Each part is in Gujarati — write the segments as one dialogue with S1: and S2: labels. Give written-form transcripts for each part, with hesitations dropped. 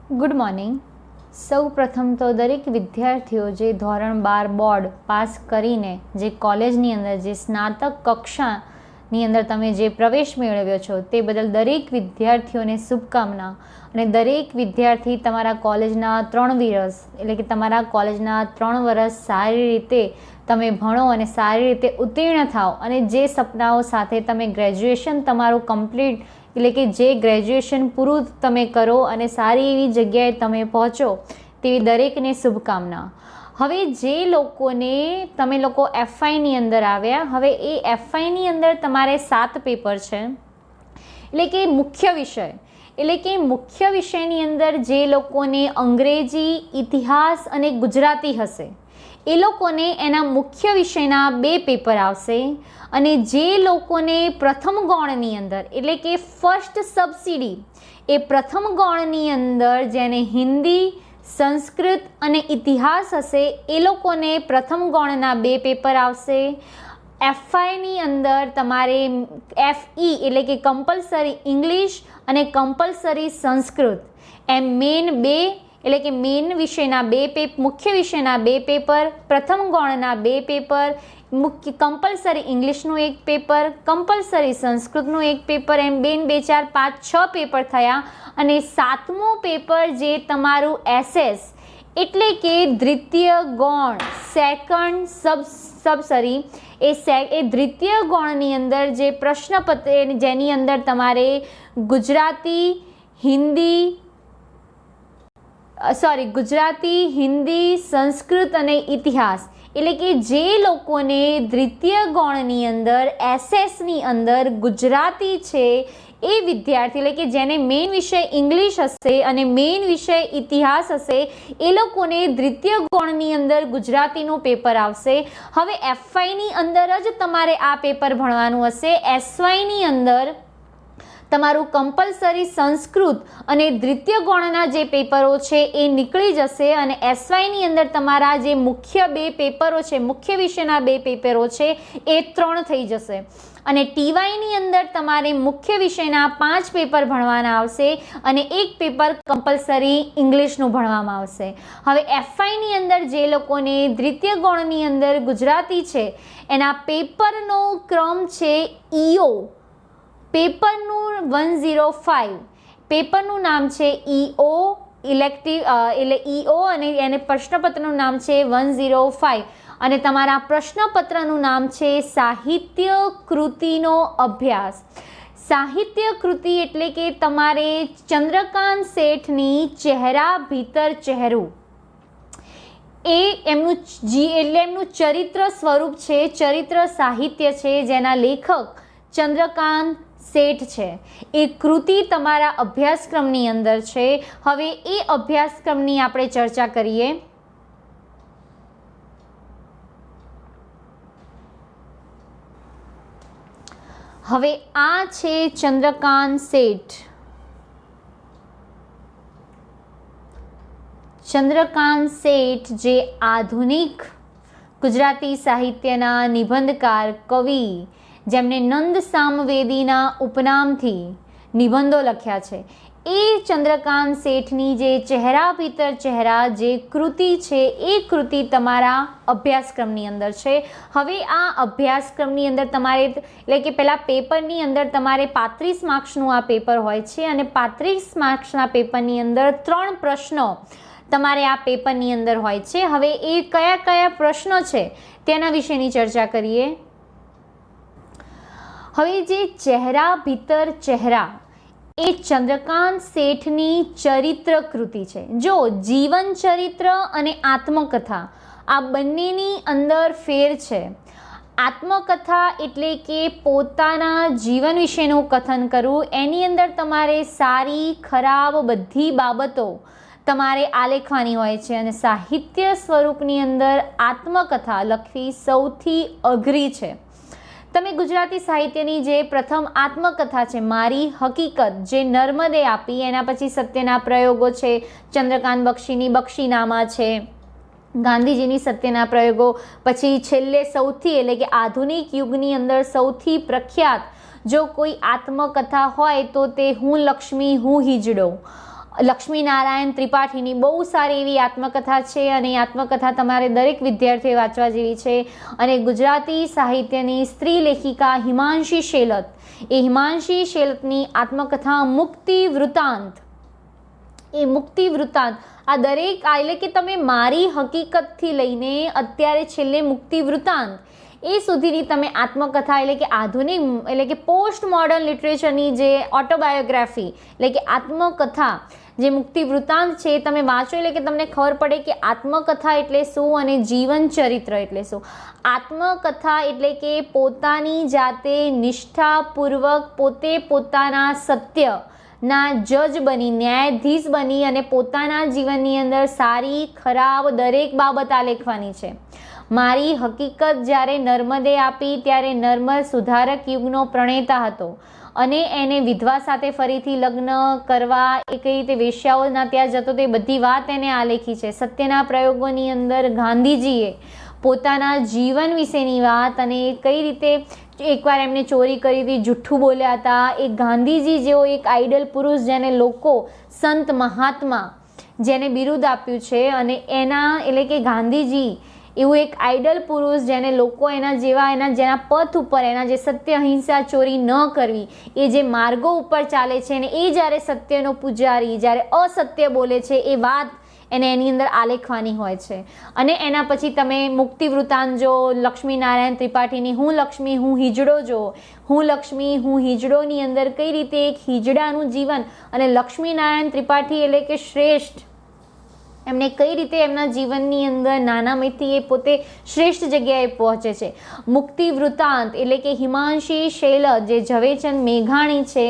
S1: Good morning. સૌ પ્રથમ તો દરેક વિદ્યાર્થીઓ જે ધોરણ 12 બોર્ડ પાસ કરીને જે કોલેજની અંદર જે સ્નાતક કક્ષાની અંદર તમે જે પ્રવેશ મેળવ્યો છો તે બદલ દરેક વિદ્યાર્થીઓને શુભકામના. અને દરેક વિદ્યાર્થી તમારા કોલેજના 3 વર્ષ એટલે કે તમારા કોલેજના 3 વર્ષ સારી રીતે તમે ભણો અને સારી રીતે ઉત્તીર્ણ થાઓ અને જે સપનાઓ સાથે તમે ગ્રેજ્યુએશન તમારું કમ્પ્લીટ એટલે કે જે ગ્રેજ્યુએશન પૂરું તમે કરો અને સારી એવી જગ્યાએ તમે પહોંચો તેવી દરેકને શુભકામના. હવે જે લોકોને તમે લોકો એફઆઈની અંદર આવ્યા, હવે એ એફઆઈની અંદર તમારે 7 પેપર છે એટલે કે મુખ્ય વિષય એટલે કે મુખ્ય વિષયની અંદર જે લોકોને અંગ્રેજી, ઇતિહાસ અને ગુજરાતી હશે એ લોકોને એના મુખ્ય વિષયના 2 પેપર આવશે. અને જે લોકોને પ્રથમ ગૌણની અંદર એટલે કે ફર્સ્ટ સબસિડી એ પ્રથમ ગૌણની અંદર જેને હિન્દી, સંસ્કૃત અને ઇતિહાસ હશે એ લોકોને પ્રથમ ગૌણના 2 પેપર આવશે. એફઆઈની અંદર તમારે એફઈ એટલે કે કમ્પલસરી ઇંગ્લિશ અને કમ્પલસરી સંસ્કૃત એમ મેન 2 એટલે કે મેન વિષયના 2 મુખ્ય વિષયના 2 પેપર, પ્રથમ ગૌણના 2 પેપર, મુખ્ય કમ્પલસરી ઇંગ્લિશનું 1 પેપર, કમ્પલસરી સંસ્કૃતનું 1 પેપર એમ 2 4 5 6 પેપર થયા. અને 7મું પેપર જે તમારું એસએસ એટલે કે દ્વિતીય ગૌણ સેકન્ડ સબસરી એ દ્વિતીય ગૌણની અંદર જે પ્રશ્નપત્ર જેની અંદર તમારે ગુજરાતી, હિન્દી, સંસ્કૃત અને ઇતિહાસ એટલે કે જે લોકોને દ્વિતીય ગૌણની અંદર એસએસની અંદર ગુજરાતી છે એ વિદ્યાર્થી એટલે કે જેને મેઇન વિષય ઇંગ્લિશ હશે અને મેઇન વિષય ઇતિહાસ હશે એ લોકોને દ્વિતીય ગૌણની અંદર ગુજરાતીનું પેપર આવશે. હવે એફવાયની અંદર જ તમારે આ પેપર ભણવાનું હશે. એસવાયની અંદર તમારું કમ્પલસરી સંસ્કૃત અને દ્વિતીય ગૌણના જે પેપરો છે એ નીકળી જશે. અને એસવાયની અંદર તમારા જે મુખ્ય 2 પેપરો છે, મુખ્ય વિષયના 2 પેપરો છે એ 3 થઈ જશે. અને ટીવાયની અંદર તમારે મુખ્ય વિષયના 5 પેપર ભણવાના આવશે અને 1 પેપર કમ્પલસરી ઇંગ્લિશનું ભણવામાં આવશે. હવે એફઆઈની અંદર જે લોકોને દ્વિતીય ગૌણની અંદર ગુજરાતી છે એના પેપરનો ક્રમ છે ઈઓ. પેપરનું 105 પેપરનું નામ છે ઈઓ ઇલેક્ટિવ એટલે ઈઓ અને એને પ્રશ્નપત્રનું નામ છે 105 અને તમારા પ્રશ્નપત્રનું નામ છે સાહિત્ય કૃતિનો અભ્યાસ. સાહિત્ય કૃતિ એટલે કે તમારે ચંદ્રકાંત શેઠની ચહેરા ભીતર ચહેરું એ એમનું ચરિત્ર સ્વરૂપ છે, ચરિત્ર સાહિત્ય છે જેના લેખક ચંદ્રકાંત શેઠ છે. એ કૃતિ તમારા અભ્યાસક્રમની અંદર છે. હવે એ અભ્યાસક્રમની આપણે ચર્ચા કરીએ. હવે આ છે ચંદ્રકાંત શેઠ. ચંદ્રકાંત શેઠ જે આધુનિક ગુજરાતી સાહિત્યના નિબંધકાર, કવિ જેમણે નંદ સામવેદીના ઉપનામથી નિબંધો લખ્યા છે એ ચંદ્રકાંત શેઠની જે ચહેરા ભીતર ચહેરા જે કૃતિ છે એ કૃતિ તમારા અભ્યાસક્રમની અંદર છે. હવે આ અભ્યાસક્રમની અંદર તમારે એટલે કે પહેલાં પેપરની અંદર તમારે 35 માર્ક્સનું આ પેપર હોય છે અને 35 માર્ક્સના પેપરની અંદર 3 પ્રશ્નો તમારે આ પેપરની અંદર હોય છે. હવે એ કયા કયા પ્રશ્નો છે તેના વિશેની ચર્ચા કરીએ. હવે જે ચહેરા ભીતર ચહેરા એ ચંદ્રકાંત શેઠની ચરિત્ર કૃતિ છે. જો જીવન ચરિત્ર અને આત્મકથા આ બંનેની અંદર ફેર છે. આત્મકથા એટલે કે પોતાના જીવન વિશેનું કથન કરવું, એની અંદર તમારે સારી ખરાબ બધી બાબતો તમારે આલેખવાની હોય છે. અને સાહિત્ય સ્વરૂપની અંદર આત્મકથા લખવી સૌથી અઘરી છે. તમે ગુજરાતી સાહિત્યની જે પ્રથમ આત્મકથા છે મારી હકીકત જે નર્મદે આપી, એના પછી સત્યના પ્રયોગો છે, ચંદ્રકાંત બક્ષીની બક્ષીનામા છે, ગાંધીજીની સત્યના પ્રયોગો, પછી છેલ્લે સૌથી એટલે કે આધુનિક યુગની અંદર સૌથી પ્રખ્યાત જો કોઈ આત્મકથા હોય તો તે હું લક્ષ્મી હું હિજડો. લક્ષ્મીનારાયણ ત્રિપાઠીની બહુ સારી એવી આત્મકથા છે અને એ આત્મકથા તમારે દરેક વિદ્યાર્થીએ વાંચવા જેવી છે. અને ગુજરાતી સાહિત્યની સ્ત્રી લેખિકા હિમાંશી શેલત, એ હિમાંશી શેલતની આત્મકથા મુક્તિ વૃત્તાંત, એ મુક્તિ વૃત્તાંત આ દરેક એટલે કે તમે મારી હકીકતથી લઈને અત્યારે છેલ્લે મુક્તિ વૃત્તાંત એ સુધીની તમે આત્મકથા એટલે કે આધુનિક એટલે કે પોસ્ટ મોડર્ન લિટરેચરની જે ઓટોબાયોગ્રાફી એટલે કે આત્મકથા જે મુક્તિ વૃત્તાંત છે તમે વાંચો એટલે કે તમને ખબર પડે કે આત્મકથા એટલે શું અને જીવન ચરિત્ર એટલે શું. આત્મકથા એટલે કે પોતાની જાતે નિષ્ઠાપૂર્વક પોતે પોતાના સત્યના જજ બની, ન્યાયાધીશ બની અને પોતાના જીવનની અંદર સારી ખરાબ દરેક બાબત આલેખવાની છે. મારી હકીકત જ્યારે નર્મદે આપી ત્યારે નર્મદ સુધારક યુગનો પ્રણેતા હતો અને એને વિધવા સાથે ફરીથી લગ્ન કરવા એ કઈ રીતે વેશ્યાઓના ત્યાં જતો તે બધી વાત એને આલેખી છે. સત્યના પ્રયોગોની અંદર ગાંધીજીએ પોતાના જીવન વિશેની વાત અને કઈ રીતે એકવાર એમને ચોરી કરી હતી, જુઠ્ઠું બોલ્યા હતા, એ ગાંધીજી જેવો એક આઈડલ પુરુષ જેને લોકો સંત મહાત્મા જેને બિરુદ આપ્યું છે અને એના એટલે કે ગાંધીજી એવું એક આઈડલ પુરુષ જેને લોકો એના જેવા જેના પથ ઉપર એના જે સત્ય અહિંસા ચોરી ન કરવી એ જે માર્ગો ઉપર ચાલે છે ને એ જ્યારે સત્યનો પૂજારી જ્યારે અસત્ય બોલે છે એ વાત એને એની અંદર આલેખવાની હોય છે. અને એના પછી તમે મુક્તિ વૃત્તાંત જો, લક્ષ્મીનારાયણ ત્રિપાઠીની હું લક્ષ્મી હું હિજડો જો, હું લક્ષ્મી હું હિજડોની અંદર કઈ રીતે એક હિજડાનું જીવન અને લક્ષ્મીનારાયણ ત્રિપાઠી એટલે કે શ્રેષ્ઠ એમને કઈ રીતે એમના જીવનની અંદર નાનામયથી એ પોતે શ્રેષ્ઠ જગ્યાએ પહોંચે છે. મુક્તિ વૃત્તાંત એટલે કે હિમાંશી શેલત જે ઝવેરચંદ મેઘાણી છે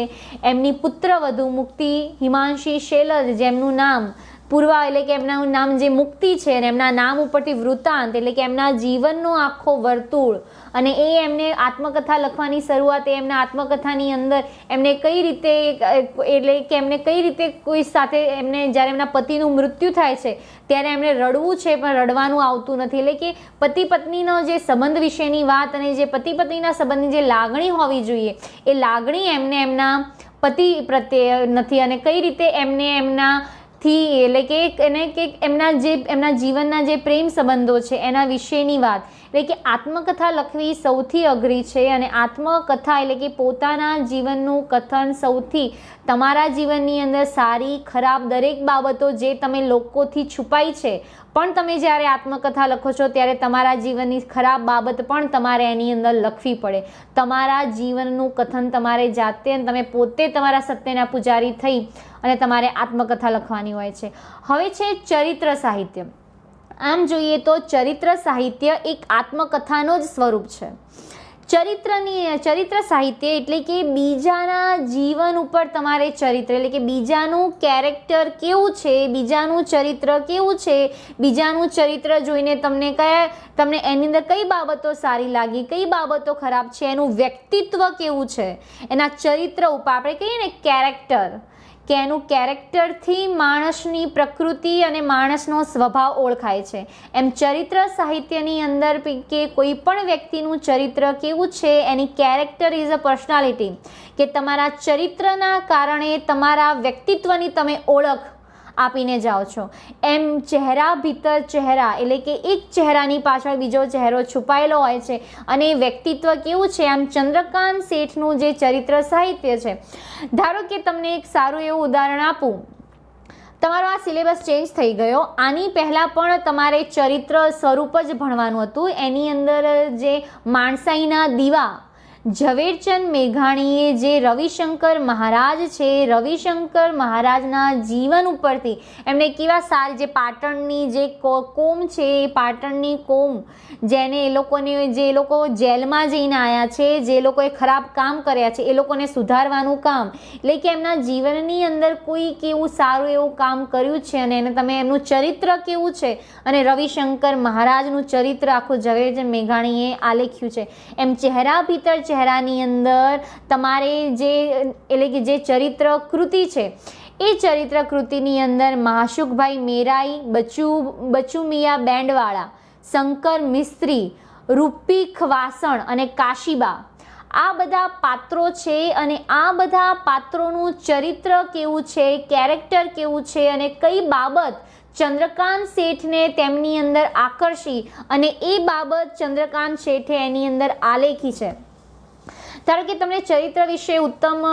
S1: એમની પુત્રવધુ મુક્તિ હિમાંશી શેલત જેમનું નામ પૂર્વા એટલે કે એમનું નામ જે મુક્તિ છે અને એમના નામ ઉપરથી વૃત્તાંત એટલે કે એમના જીવનનો આખો વર્તુળ અને એ એમને આત્મકથા લખવાની શરૂઆત એમના આત્મકથાની અંદર એમને કઈ રીતે એટલે કે એમને કઈ રીતે કોઈ સાથે એમને જ્યારે એમના પતિનું મૃત્યુ થાય છે ત્યારે એમને રડવું છે પણ રડવાનું આવતું નથી. એટલે કે પતિ પત્નીનો જે સંબંધ વિશેની વાત અને જે પતિ પત્નીના સંબંધની જે લાગણી હોવી જોઈએ એ લાગણી એમને એમના પતિ પ્રત્યે નથી અને કઈ રીતે એમને એમના થી એટલે કે એને કે એમના જીવનના જે પ્રેમ સંબંધો છે એના વિશેની વાત એટલે કે આત્મકથા લખવી સૌથી અઘરી છે. અને આત્મકથા એટલે કે પોતાના જીવનનું કથન સૌથી તમારા જીવનની અંદર સારી ખરાબ દરેક બાબતો જે તમે લોકોથી છુપાઈ છે પણ તમે જ્યારે આત્મકથા લખો છો ત્યારે તમારા જીવનની ખરાબ બાબત પણ તમારે એની અંદર લખવી પડે. તમારા જીવનનું કથન તમારે જાતે અને તમે પોતે તમારા સત્યના પૂજારી થઈ અને તમારે આત્મકથા લખવાની હોય છે. હવે છે ચરિત્ર સાહિત્ય. આમ જોઈએ તો ચરિત્ર સાહિત્ય એક આત્મકથાનો જ સ્વરૂપ છે. ચરિત્ર સાહિત્ય એટલે કે બીજાના જીવન ઉપર તમારે ચરિત્ર એટલે કે બીજાનું કેરેક્ટર કેવું છે, બીજાનું ચરિત્ર કેવું છે, બીજાનું ચરિત્ર જોઈને તમને એની અંદર કઈ બાબતો સારી લાગી, કઈ બાબતો ખરાબ છે, એનું વ્યક્તિત્વ કેવું છે, એના ચરિત્ર ઉપર આપણે કહીએ ને કેરેક્ટર કે એનું કેરેક્ટરથી માણસની પ્રકૃતિ અને માણસનો સ્વભાવ ઓળખાય છે. એમ ચરિત્ર સાહિત્યની અંદર કે કોઈ પણ વ્યક્તિનું ચરિત્ર કેવું છે એની કેરેક્ટર ઇઝ અ પર્સનાલિટી કે તમારા ચરિત્રના કારણે તમારા વ્યક્તિત્વની તમે ઓળખ આપીને જાઓ છો. એમ ચહેરા ભીતર ચહેરા એટલે કે એક ચહેરાની પાછળ બીજો ચહેરો છુપાયેલો હોય છે અને વ્યક્તિત્વ કેવું છે. આમ ચંદ્રકાંત શેઠનું જે ચરિત્ર સાહિત્ય છે, ધારો કે તમને એક સારું એવું ઉદાહરણ આપું. તમારો આ સિલેબસ ચેન્જ થઈ ગયો. આની પહેલાં પણ તમારે ચરિત્ર સ્વરૂપ જ ભણવાનું હતું. એની અંદર જે માણસાઈના દીવા ઝવેરચંદ મેઘાણીએ જે રવિશંકર મહારાજ છે, રવિશંકર મહારાજના જીવન ઉપરથી એમને કેવા સારી જે પાટણની જે કોમ છે એ પાટણની કોમ જેને જે લોકો જેલમાં જઈને આવ્યા છે, જે લોકોએ ખરાબ કામ કર્યા છે એ લોકોને સુધારવાનું કામ એટલે કે એમના જીવનની અંદર કોઈ કેવું સારું એવું કામ કર્યું છે અને એને તમે એમનું ચરિત્ર કેવું છે અને રવિશંકર મહારાજનું ચરિત્ર આખું ઝવેરચંદ મેઘાણીએ આલેખ્યું છે. એમ ચહેરા ભીતર ચહેરાની અંદર તમારે જે એટલે કે જે ચરિત્ર કૃતિ છે એ ચરિત્ર કૃતિની અંદર મહાશુકભાઈ મેરાઈ, બચુ મિયા બેન્ડવાળા, શંકર મિસ્ત્રી, રૂપી ખવાસણ અને કાશીબા આ બધા પાત્રો છે અને આ બધા પાત્રોનું ચરિત્ર કેવું છે, કેરેક્ટર કેવું છે અને કઈ બાબત ચંદ્રકાંત શેઠને તેમની અંદર આકર્ષી અને એ બાબત ચંદ્રકાંત શેઠે એની અંદર આલેખી છે. ધારો કે તમને ચરિત્ર વિશે ઉત્તમ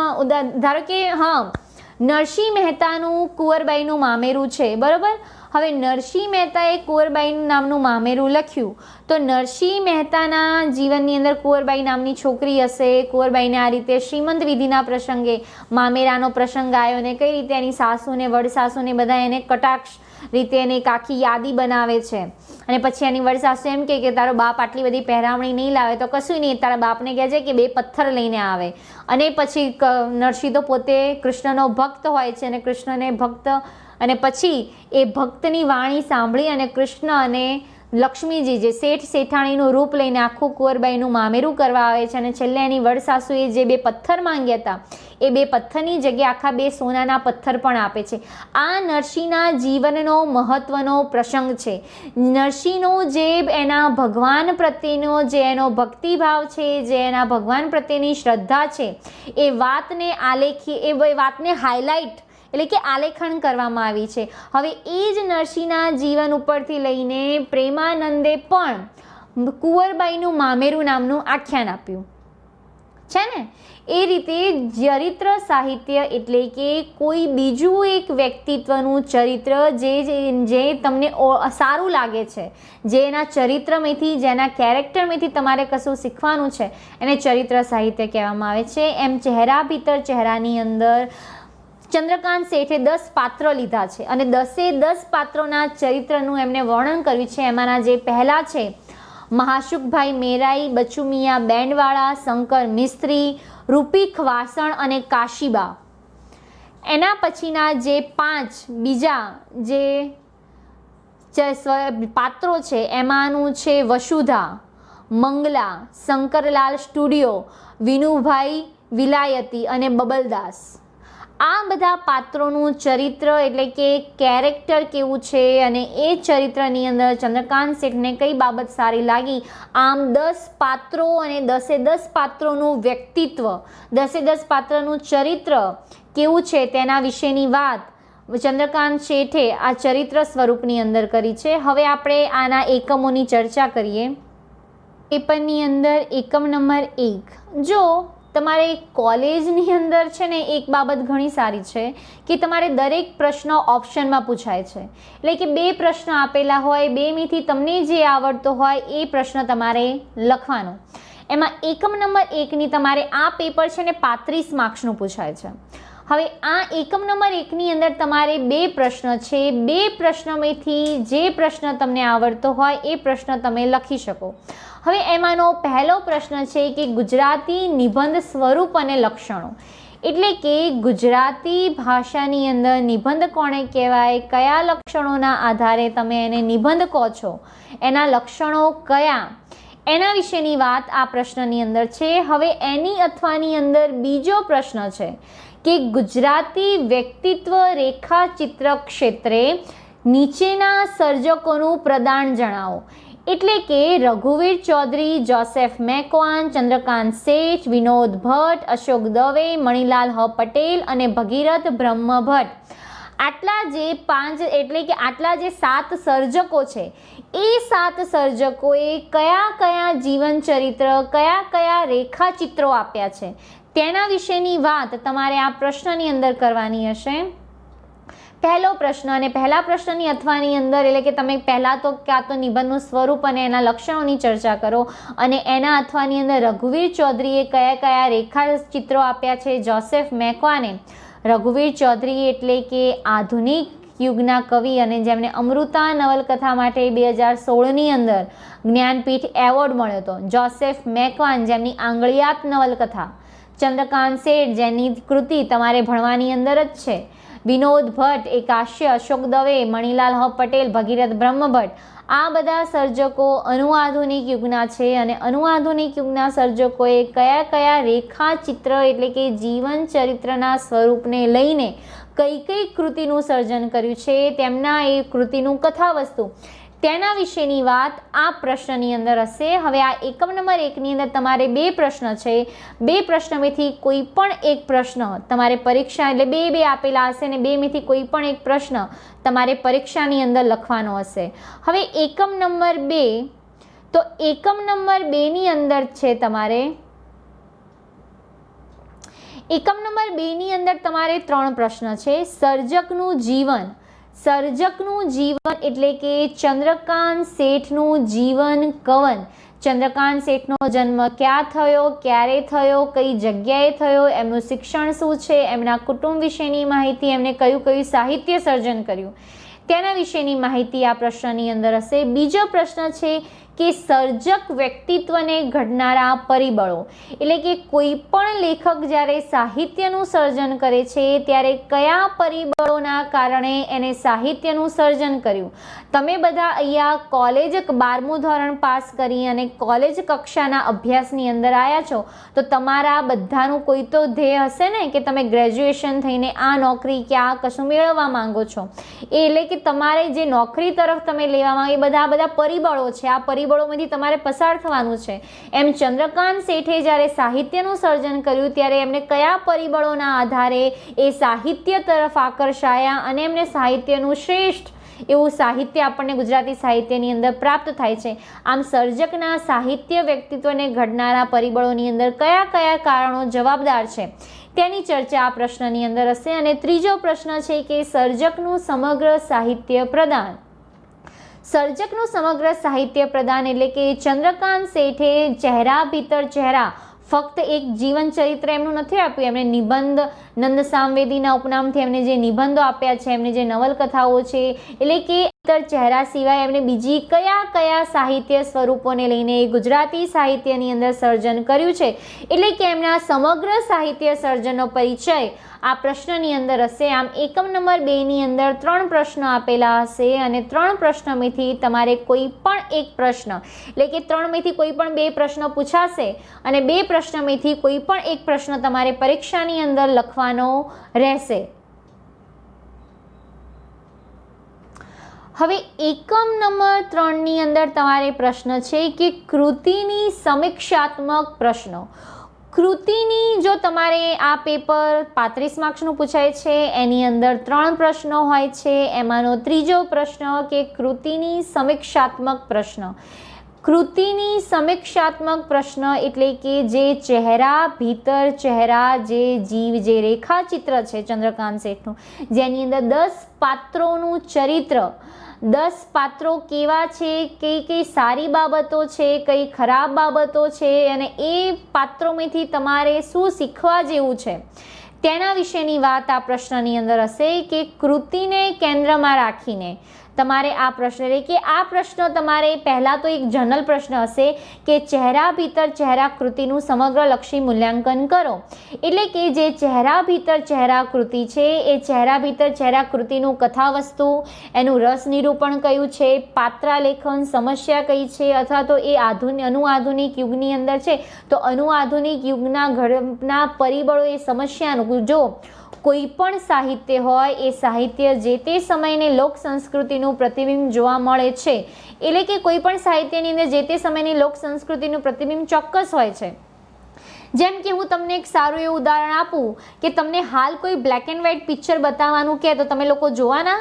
S1: ધારો કે નરસિંહ મહેતાનું કુંવરબાઈનું મામેરું છે, બરાબર. હવે નરસિંહ મહેતાએ કુંવરબાઈ નામનું મામેરું લખ્યું તો નરસિંહ મહેતાના જીવનની અંદર કુંવરબાઈ નામની છોકરી હશે. કુંવરબાઈને આ રીતે શ્રીમંત વિધિના પ્રસંગે મામેરાનો પ્રસંગ આવ્યો અને કઈ રીતે એની સાસુને વડ સાસુને બધા એને કટાક્ષ રીતે એને એક આખી યાદી બનાવે છે અને પછી એની વડ સાસુ એમ કે તારો બાપ આટલી બધી પહેરામણી નહીં લાવે તો કશું નહીં, તારા બાપને કહે છે કે 2 પથ્થર લઈને આવે. અને પછી નરસિંહ તો પોતે કૃષ્ણનો ભક્ત હોય છે અને કૃષ્ણને ભક્ત અને પછી એ ભક્તની વાણી સાંભળી અને કૃષ્ણ અને લક્ષ્મીજી જે શેઠ શેઠાણીનું રૂપ લઈને આખું કુંવરબાઈનું મામેરું કરવા આવે છે અને છેલ્લે એની વડ સાસુએ જે 2 પથ્થર માંગ્યા હતા એ 2 પથ્થરની જગ્યાએ આખા 2 સોનાના પથ્થર પણ આપે છે. આ નરસિંહના જીવનનો મહત્વનો પ્રસંગ છે. નરસિંહનો જે એના ભગવાન પ્રત્યેનો જે એનો ભક્તિભાવ છે, જે એના ભગવાન પ્રત્યેની શ્રદ્ધા છે, એ વાતને આલેખી એ વાતને હાઇલાઇટ એટલે કે આલેખન કરવામાં આવી છે. હવે એ જ નરસિંહના જીવન ઉપરથી લઈને પ્રેમાનંદે પણ કુંવરબાઈનું મામેરું નામનું આખ્યાન આપ્યું છે ને. એ રીતે ચરિત્ર સાહિત્ય એટલે કે કોઈ બીજું એક વ્યક્તિત્વનું ચરિત્ર જે તમને સારું લાગે છે, જે એના ચરિત્રમાંથી જેના કેરેક્ટરમાંથી તમારે કશું શીખવાનું છે એને ચરિત્ર સાહિત્ય કહેવામાં આવે છે. એમ ચહેરા ભીતર ચહેરાની અંદર ચંદ્રકાંત શેઠે 10 પાત્ર લીધા છે અને 10 પાત્રોના ચરિત્રનું એમને વર્ણન કર્યું છે. એમાંના જે પહેલા છે મહાશુકભાઈ મેરાઈ, બચુમિયા બેન્ડવાળા, શંકર મિસ્ત્રી, રૂપીખ વાસણ અને કાશીબા. એના પછીના જે 5 બીજા જે પાત્રો છે એમાંનું છે વસુધા, મંગલા, શંકરલાલ સ્ટુડિયો, વિનુભાઈ વિલાયતી અને બબલદાસ. આ બધા પાત્રોનું ચરિત્ર એટલે કે કેરેક્ટર કેવું છે અને એ ચરિત્રની અંદર ચંદ્રકાંત શેઠને કઈ બાબત સારી લાગી, આમ 10 પાત્રો અને 10 પાત્રોનું વ્યક્તિત્વ, 10 પાત્રનું ચરિત્ર કેવું છે તેના વિશેની વાત ચંદ્રકાંત શેઠે આ ચરિત્ર સ્વરૂપની અંદર કરી છે. હવે આપણે આના એકમોની ચર્ચા કરીએ. પેપરની અંદર એકમ નંબર 1, જો તમારે કોલેજની અંદર છે ને એક બાબત ઘણી સારી છે કે તમારે દરેક પ્રશ્ન ઓપ્શનમાં પૂછાય છે. એટલે કે 2 પ્રશ્ન આપેલા હોય, 2માંથી તમને જે આવડતો હોય એ પ્રશ્ન તમારે લખવાનો. એમાં એકમ નંબર 1ની તમારે આ પેપર છે ને 35 માર્ક્સનું પૂછાય છે. હવે આ એકમ નંબર 1ની અંદર તમારે 2 પ્રશ્ન છે. 2 પ્રશ્નોમાંથી જે પ્રશ્ન તમને આવડતો હોય એ પ્રશ્ન તમે લખી શકો. હવે એમાંનો પહેલો પ્રશ્ન છે કે ગુજરાતી નિબંધ સ્વરૂપ અને લક્ષણો. એટલે કે ગુજરાતી ભાષાની અંદર નિબંધ કોને કહેવાય, કયા લક્ષણોના આધારે તમે એને નિબંધ કહો છો, એના લક્ષણો કયા, એના વિશેની વાત આ પ્રશ્નની અંદર છે. હવે એની અથવાની અંદર બીજો પ્રશ્ન છે કે ગુજરાતી વ્યક્તિત્વ રેખાચિત્ર ક્ષેત્રે નીચેના સર્જકોનું પ્રદાન જણાવો. એટલે કે રઘુવીર ચૌધરી, જોસેફ મેકવાન, ચંદ્રકાંત શેઠ, વિનોદ ભટ્ટ, અશોક દવે, મણિલાલ પટેલ અને ભગીરથ બ્રહ્મભટ્ટ. આટલા જે 5 એટલે કે આટલા જે 7 સર્જકો છે એ 7 સર્જકોએ કયા જીવન ચરિત્ર, કયા રેખાચિત્રો આપ્યા છે તેના વિશેની વાત તમારે આ પ્રશ્નની અંદર કરવાની હશે. પહેલો પ્રશ્ન અને પહેલા પ્રશ્નની અથવાની અંદર એટલે કે તમે પહેલાં તો ક્યાં તો નિબંધનું સ્વરૂપ અને એના લક્ષણોની ચર્ચા કરો અને એના અથવાની અંદર રઘુવીર ચૌધરીએ કયા રેખાચિત્રો આપ્યા છે. જોસેફ મેકવાને, રઘુવીર ચૌધરી એટલે કે આધુનિક યુગના કવિ અને જેમને અમૃતા નવલકથા માટે 2016ની અંદર જ્ઞાનપીઠ એવોર્ડ મળ્યો હતો. જોસેફ મેકવાન જેમની આંગળિયાત નવલકથા, ચંદ્રકાંત શેઠ જેની કૃતિ તમારે ભણવાની અંદર જ છે, વિનોદ ભટ્ટ એક હાસ્ય, અશોક દવે, મણિલાલ પટેલ, ભગીરથ બ્રહ્મભટ્ટ. આ બધા સર્જકો અનુઆધુનિક યુગના છે અને અનુઆધુનિક યુગના સર્જકોએ કયા રેખાચિત્ર એટલે કે જીવન ચરિત્રના સ્વરૂપને લઈને કઈ કૃતિનું સર્જન કર્યું છે, તેમના એ કૃતિનું કથાવસ્તુ, તેના વિશેની વાત આ પ્રશ્નની અંદર હશે। હવે આ એકમ નંબર 1ની અંદર તમારે 2 પ્રશ્ન છે, 2 પ્રશ્નમાંથી કોઈ પણ એક પ્રશ્ન તમારે પરીક્ષા એટલે 2 આપેલા હશે અને 2માંથી કોઈ પણ એક પ્રશ્ન તમારે પરીક્ષાની અંદર લખવાનો હશે। હવે એકમ નંબર 2, તો એકમ નંબર 2ની અંદર છે તમારે એકમ નંબર 2ની અંદર તમારે 3 પ્રશ્ન છે। સર્જકનું જીવન, સર્જકનું જીવન એટલે કે ચંદ્રકાંત શેઠનું જીવન કવન। ચંદ્રકાંત શેઠનો જન્મ ક્યાં થયો, ક્યારે થયો, કઈ જગ્યાએ થયો, એમનું શિક્ષણ શું છે, એમના કુટુંબ વિશેની માહિતી, એમને કયું કયું સાહિત્ય સર્જન કર્યું તેના વિશેની માહિતી આ પ્રશ્નની અંદર હશે। બીજો પ્રશ્ન છે કે સર્જક વ્યક્તિત્વને ઘડનારા પરિબળો, એટલે કે કોઈ પણ લેખક જ્યારે સાહિત્યનું સર્જન કરે છે ત્યારે કયા પરિબળોના કારણે એને સાહિત્યનું સર્જન કર્યું। તમે બધા અહીંયા કોલેજ 12મું ધોરણ પાસ કરી અને કોલેજ કક્ષાના અભ્યાસની અંદર આવ્યા છો, તો તમારા બધાનું કોઈ તો ધ્યેય હશે ને કે તમે ગ્રેજ્યુએશન થઈને આ નોકરી કે આ કશું મેળવવા માંગો છો। એટલે કે તમારે જે નોકરી તરફ તમે લેવા માંગો એ બધા પરિબળો છે, આ પરિબળોમાંથી તમારે પસાર થવાનું છે। એમ ચંદ્રકાંત શેઠે જ્યારે સાહિત્યનું સર્જન કર્યું ત્યારે એમને કયા પરિબળોના આધારે એ સાહિત્ય તરફ આકર્ષાયા અને એમને સાહિત્યનું શ્રેષ્ઠ એવું સાહિત્ય આપણને ગુજરાતી સાહિત્યની અંદર પ્રાપ્ત થાય છે। આમ સર્જકના સાહિત્ય વ્યક્તિત્વને ઘડનારા પરિબળોની અંદર કયા કયા કારણો જવાબદાર છે તેની ચર્ચા આ પ્રશ્નની અંદર હશે। અને ત્રીજો પ્રશ્ન છે કે સર્જકનું સમગ્ર સાહિત્ય પ્રદાન। સર્જકનું સમગ્ર સાહિત્ય પ્રદાન એટલે કે ચંદ્રકાંત શેઠે ચહેરા ભીતર ચહેરા ફક્ત એક જીવન ચરિત્ર એમનું નથી આપ્યું, એમણે નિબંધ નંદ સામવેદીના ઉપનામથી એમને જે નિબંધો આપ્યા છે, એમને જે નવલકથાઓ છે, એટલે કે ચહેરા સિવાય એમણે બીજી કયા કયા સાહિત્ય સ્વરૂપોને લઈને ગુજરાતી સાહિત્યની અંદર સર્જન કર્યું છે, એટલે કે એમના સમગ્ર સાહિત્ય સર્જનનો પરિચય આ પ્રશ્નની અંદર હશે। આમ એકમ નંબર 2ની અંદર 3 પ્રશ્નો આપેલા હશે અને 3 પ્રશ્નોમાંથી તમારે કોઈ પણ એક પ્રશ્ન એટલે કે 3માંથી કોઈ પણ 2 પ્રશ્નો પૂછાશે અને 2 પ્રશ્નોમાંથી કોઈ પણ એક પ્રશ્ન તમારે પરીક્ષાની અંદર લખવાનો રહેશે। હવે એકમ નંબર 3ની અંદર તમારે પ્રશ્ન છે કે કૃતિની સમીક્ષાત્મક પ્રશ્નો। કૃતિની જો તમારે આ પેપર 35 માર્ક્સનું પૂછાય છે, એની અંદર 3 પ્રશ્નો હોય છે, એમાંનો ત્રીજો પ્રશ્ન કે કૃતિની સમીક્ષાત્મક પ્રશ્ન। કૃતિની સમીક્ષાત્મક પ્રશ્ન એટલે કે જે ચહેરા ભીતર ચહેરા જે જીવ જે રેખાચિત્ર છે ચંદ્રકાંત શેઠનું, જેની અંદર 10 પાત્રોનું ચરિત્ર, 10 પાત્રો કેવા છે, કઈ સારી બાબતો છે, કઈ ખરાબ બાબતો છે અને એ પાત્રોમાંથી તમારે શું શીખવા જેવું છે તેના વિશેની વાત આ પ્રશ્નની અંદર હશે કે કૃતિને કેન્દ્રમાં રાખીને તમારે આ પ્રશ્ન એટલે કે આ પ્રશ્ન તમારે પહેલાં તો એક જનરલ પ્રશ્ન હશે કે ચહેરા ભીતર ચહેરા કૃતિનું સમગ્ર લક્ષી મૂલ્યાંકન કરો। એટલે કે જે ચહેરા ભીતર ચહેરા કૃતિ છે એ ચહેરા ભીતર ચહેરા કૃતિનું કથાવસ્તુ, એનું રસ નિરૂપણ કયું છે, પાત્રાલેખન સમસ્યા કઈ છે, અથવા તો એ અનુઆધુનિક યુગની અંદર છે તો અનુઆધુનિક યુગના ઘડના પરિબળો એ સમસ્યાનું જો કોઈ પણ સાહિત્ય હોય એ સાહિત્ય જે તે સમયને લોક સંસ્કૃતિનું પ્રતિબિંબ જોવા મળે છે। એટલે કે કોઈ પણ સાહિત્યની અંદર જે તે સમયની લોક સંસ્કૃતિનું પ્રતિબિંબ ચોક્કસ હોય છે। જેમ કે હું તમને એક સારું એવું ઉદાહરણ આપું કે તમને હાલ કોઈ બ્લેક એન્ડ વ્હાઇટ પિક્ચર બતાવવાનું કહે તો તમે લોકો જોવાના?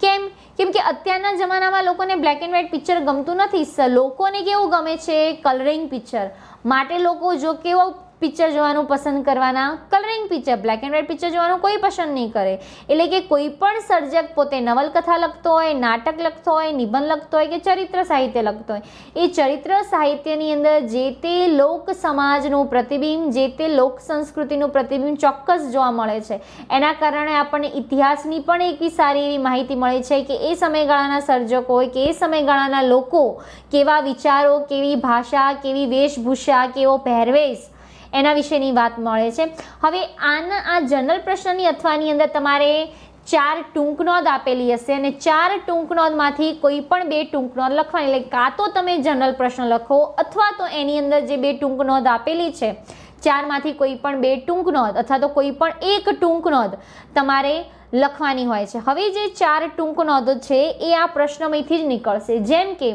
S1: કેમ કે અત્યારના જમાનામાં લોકોને બ્લેક એન્ડ વ્હાઇટ પિક્ચર ગમતું નથી, લોકોને કેવું ગમે છે કલરિંગ પિક્ચર, માટે લોકો જો કેવો પિક્ચર જોવાનું પસંદ કરવાના colouring picture, black and white picture જોવાનું કોઈ પસંદ નહીં કરે। એટલે કે કોઈ પણ સર્જક પોતે નવલકથા લખતો હોય, નાટક લખતો હોય, નિબંધ લખતો હોય કે ચરિત્ર સાહિત્ય લખતો હોય, એ ચરિત્ર સાહિત્યની અંદર જે તે લોક સમાજનું પ્રતિબિંબ, જે તે લોક સંસ્કૃતિનું પ્રતિબિંબ ચોક્કસ જોવા મળે છે। એના કારણે આપણને ઇતિહાસની પણ એવી સારી એવી માહિતી મળે છે કે એ સમયગાળાના સર્જકો હોય કે એ સમયગાળાના લોકો કેવા વિચારો, કેવી ભાષા, કેવી વેશભૂષા, કેવો પહેરવેશ એના વિશેની વાત મળે છે। હવે આ જનરલ પ્રશ્નની અથવાની અંદર તમારે 4 ટૂંક નોંધ આપેલી હશે અને 4 ટૂંક નોંધમાંથી કોઈ પણ 2 ટૂંક નોંધ લખવાની, એટલે કાં તો તમે જનરલ પ્રશ્ન લખો અથવા તો એની અંદર જે 2 ટૂંક નોંધ આપેલી છે 4માંથી કોઈ પણ 2 ટૂંક નોંધ અથવા તો કોઈ પણ એક ટૂંક નોંધ તમારે લખવાની હોય છે। હવે જે 4 ટૂંક નોંધો છે એ આ પ્રશ્નમાંથી જ નીકળશે, જેમ કે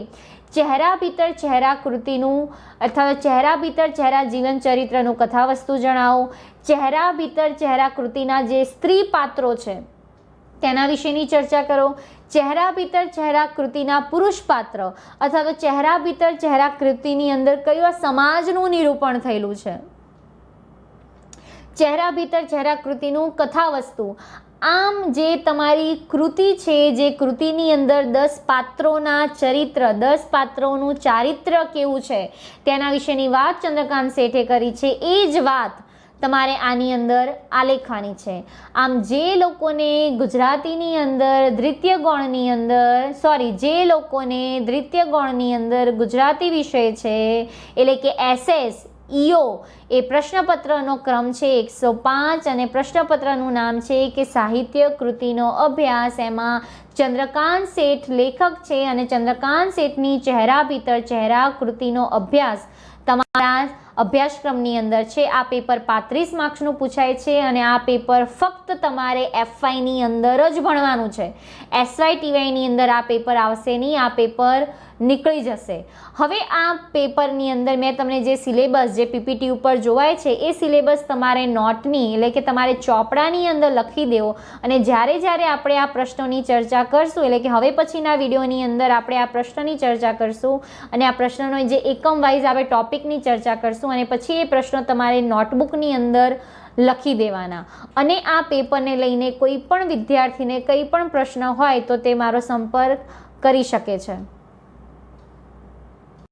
S1: ચહેરા ભીતર ચહેરા કૃતિનું અથવા ચહેરા ભીતર ચહેરા જીવન ચરિત્રનું કથાવસ્તુ જણાવો, ચહેરા ભીતર ચહેરા કૃતિના જે સ્ત્રી પાત્રો છે તેના વિશેની ચર્ચા કરો, ચહેરા ભીતર ચહેરા કૃતિના પુરુષ પાત્ર અથવા તો ચહેરા ભીતર ચહેરા કૃતિની અંદર કયા સમાજનું નિરૂપણ થયેલું છે, ચહેરા ભીતર ચહેરા કૃતિનું કથાવસ્તુ। આમ જે તમારી કૃતિ છે, જે કૃતિની અંદર 10 પાત્રોના ચરિત્ર, 10 પાત્રોનું ચારિત્ર કેવું છે તેના વિશેની વાત ચંદ્રકાંત શેઠે કરી છે, એ જ વાત તમારે આની અંદર આલેખવાની છે। આમ જે લોકોને ગુજરાતીની અંદર દ્વિતીય ગૌણની અંદર ગુજરાતી વિષય છે, એટલે કે SS ઈઓ એ પ્રશ્નપત્રનો ક્રમ છે 105 અને પ્રશ્નપત્રનું નામ છે કે સાહિત્ય કૃતિનો અભ્યાસ। એમાં ચંદ્રકાંત શેઠ લેખક છે અને ચંદ્રકાંત શેઠની ચહેરા ભીતર ચહેરા કૃતિનો અભ્યાસ તમારા અભ્યાસક્રમની અંદર છે। આ પેપર 35 માર્ક્સનું પૂછાય છે અને આ પેપર ફક્ત તમારે FYની અંદર જ ભણવાનું છે, SY TYની અંદર આ પેપર આવશે નહીં, આ પેપર નીકળી જશે। હવે આ પેપરની અંદર મેં તમને જે સિલેબસ જે PPT ઉપર જોવાય છે એ સિલેબસ તમારે નોટની એટલે કે તમારે ચોપડાની અંદર લખી દેવો અને જ્યારે આપણે આ પ્રશ્નોની ચર્ચા કરશું, એટલે કે હવે પછીના વિડીયોની અંદર આપણે આ પ્રશ્નની ચર્ચા કરશું અને આ પ્રશ્નનો જે એકમ વાઇઝ આપણે ટોપિકની ચર્ચા કરશું અને પછી એ પ્રશ્નો તમારે નોટબુકની અંદર લખી દેવાના। અને આ પેપરને લઈને કોઈ પણ વિદ્યાર્થીને કંઈ પણ પ્રશ્ન હોય તો તે મારો સંપર્ક કરી શકે છે।